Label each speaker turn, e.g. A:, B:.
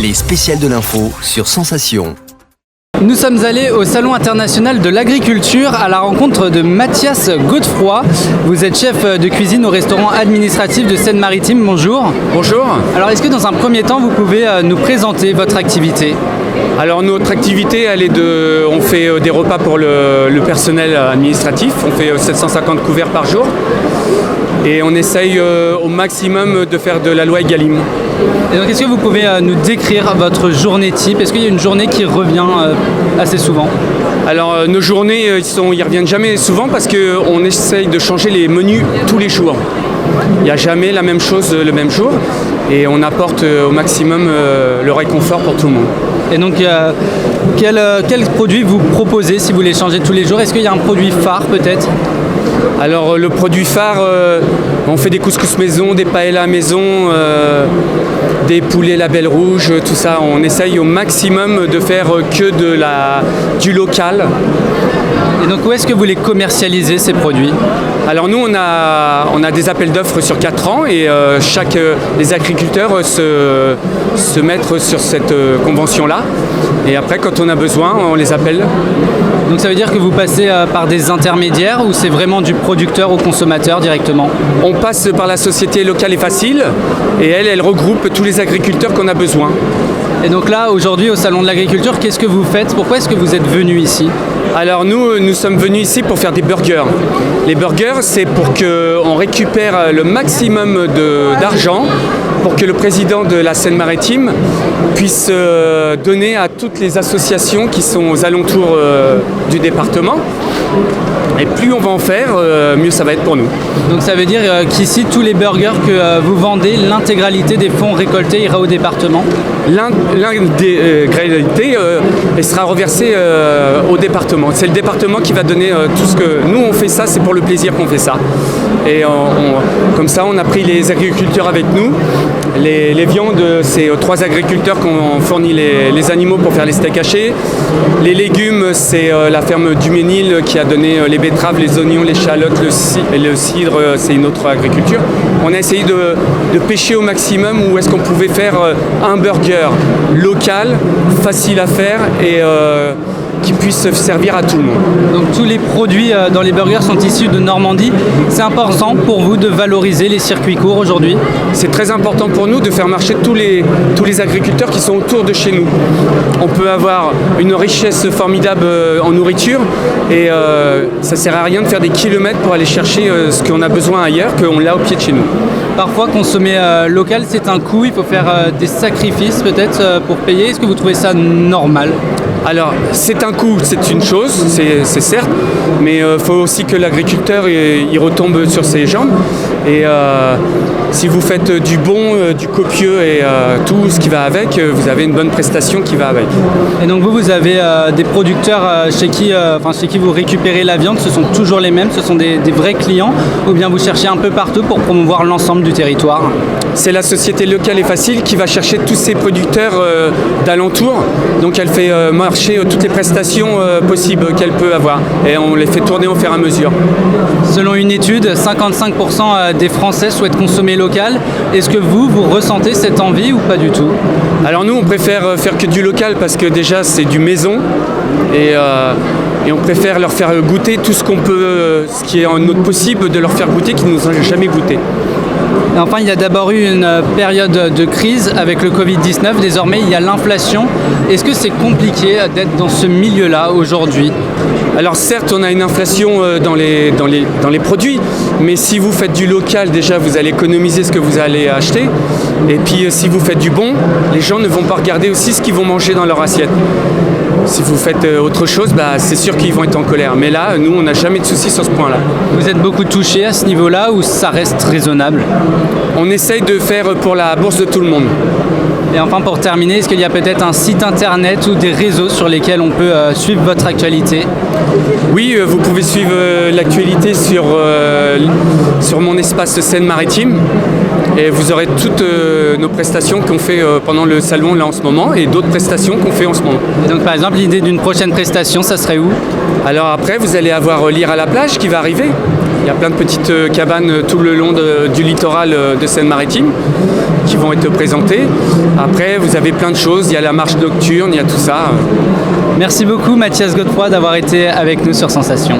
A: les spéciales de l'info sur Sensation.
B: Nous sommes allés au Salon international de l'agriculture à la rencontre de Mathias Godefroy. Vous êtes chef de cuisine au restaurant administratif de Seine-Maritime. Bonjour.
C: Bonjour.
B: Alors est-ce que dans un premier temps vous pouvez nous présenter votre activité ?
C: Alors notre activité, on fait des repas pour le personnel administratif. On fait 750 couverts par jour. Et on essaye au maximum de faire de la loi Egalim.
B: Et donc est-ce que vous pouvez nous décrire votre journée type ? Est-ce qu'il y a une journée qui revient assez souvent ?
C: Alors nos journées, ils reviennent jamais souvent parce qu'on essaye de changer les menus tous les jours. Il n'y a jamais la même chose le même jour et on apporte au maximum le réconfort pour tout le monde.
B: Et donc quel produit vous proposez si vous les changez tous les jours ? Est-ce qu'il y a un produit phare peut-être ?
C: Alors le produit phare, on fait des couscous maison, des paellas maison, des poulets label rouge, tout ça. On essaye au maximum de faire que du local.
B: Et donc où est-ce que vous les commercialisez ces produits ?
C: Alors nous on a des appels d'offres sur 4 ans et les agriculteurs se mettent sur cette convention-là. Et après quand on a besoin, on les appelle.
B: Donc ça veut dire que vous passez par des intermédiaires ou c'est vraiment du producteur au consommateur directement ?
C: On passe par la société locale et facile et elle regroupe tous les agriculteurs qu'on a besoin.
B: Et donc là, aujourd'hui, au Salon de l'Agriculture, qu'est-ce que vous faites ? Pourquoi est-ce que vous êtes venu ici ?
C: Alors nous sommes venus ici pour faire des burgers. Les burgers, c'est pour qu'on récupère le maximum d'argent pour que le président de la Seine-Maritime puisse donner à toutes les associations qui sont aux alentours du département. Et plus on va en faire, mieux ça va être pour nous. Donc
B: ça veut dire qu'ici, tous les burgers que vous vendez, l'intégralité des fonds récoltés ira au département ?
C: L'intégralité sera reversée au département. C'est le département qui va donner tout ce que... Nous, on fait ça, c'est pour le plaisir qu'on fait ça. Et comme ça, on a pris les agriculteurs avec nous. Les viandes, c'est 3 agriculteurs qui ont fourni les animaux pour faire les steaks hachés. Les légumes, c'est la ferme du Ménil qui a donné les betteraves, les oignons, les chalottes, le cidre, c'est une autre agriculture. On a essayé de pêcher au maximum où est-ce qu'on pouvait faire un burger local, facile à faire et qui puisse servir à tout le monde.
B: Donc tous les produits dans les burgers sont issus de Normandie. C'est important pour vous de valoriser les circuits courts aujourd'hui ?
C: C'est très important pour nous de faire marcher tous les agriculteurs qui sont autour de chez nous. On peut avoir une richesse formidable en nourriture et ça ne sert à rien de faire des kilomètres pour aller chercher ce qu'on a besoin ailleurs, qu'on l'a au pied de chez nous.
B: Parfois, consommer local, c'est un coût. Il faut faire des sacrifices peut-être pour payer. Est-ce que vous trouvez ça normal ?
C: Alors, c'est un coût, c'est une chose, c'est certes, mais il faut aussi que l'agriculteur il retombe sur ses jambes. Et si vous faites du bon, du copieux et tout ce qui va avec, vous avez une bonne prestation qui va avec.
B: Et donc vous avez des producteurs chez qui vous récupérez la viande, ce sont toujours les mêmes, ce sont des vrais clients, ou bien vous cherchez un peu partout pour promouvoir l'ensemble du territoire ?
C: C'est la société locale et facile qui va chercher tous ces producteurs d'alentour. Donc elle fait marcher toutes les prestations possibles qu'elle peut avoir. Et on les fait tourner au fur et à mesure.
B: Selon une étude, 55% des Français souhaitent consommer local. Est-ce que vous ressentez cette envie ou pas du tout ?
C: Alors nous, on préfère faire que du local parce que déjà, c'est du maison. Et on préfère leur faire goûter tout ce qu'on peut, ce qui est en notre possible de leur faire goûter, qu'ils ne nous ont jamais goûté.
B: Et enfin, il y a d'abord eu une période de crise avec le Covid-19. Désormais, il y a l'inflation. Est-ce que c'est compliqué d'être dans ce milieu-là aujourd'hui ?
C: Alors certes, on a une inflation dans les produits, mais si vous faites du local, déjà, vous allez économiser ce que vous allez acheter. Et puis, si vous faites du bon, les gens ne vont pas regarder aussi ce qu'ils vont manger dans leur assiette. Si vous faites autre chose, c'est sûr qu'ils vont être en colère. Mais là, nous, on n'a jamais de soucis sur ce point-là.
B: Vous êtes beaucoup touché à ce niveau-là ou ça reste raisonnable ?
C: On essaye de faire pour la bourse de tout le monde.
B: Et enfin, pour terminer, est-ce qu'il y a peut-être un site internet ou des réseaux sur lesquels on peut suivre votre actualité ?
C: Oui, vous pouvez suivre l'actualité sur mon espace Seine-Maritime. Et vous aurez toutes nos prestations qu'on fait pendant le salon là en ce moment et d'autres prestations qu'on fait en ce moment.
B: Et donc par exemple, l'idée d'une prochaine prestation, ça serait où?
C: Alors après, vous allez avoir Lire à la plage qui va arriver. Il y a plein de petites cabanes tout le long du littoral de Seine-Maritime qui vont être présentées. Après, vous avez plein de choses. Il y a la marche nocturne, il y a tout ça.
B: Merci beaucoup Mathias Godefroy d'avoir été avec nous sur Sensation.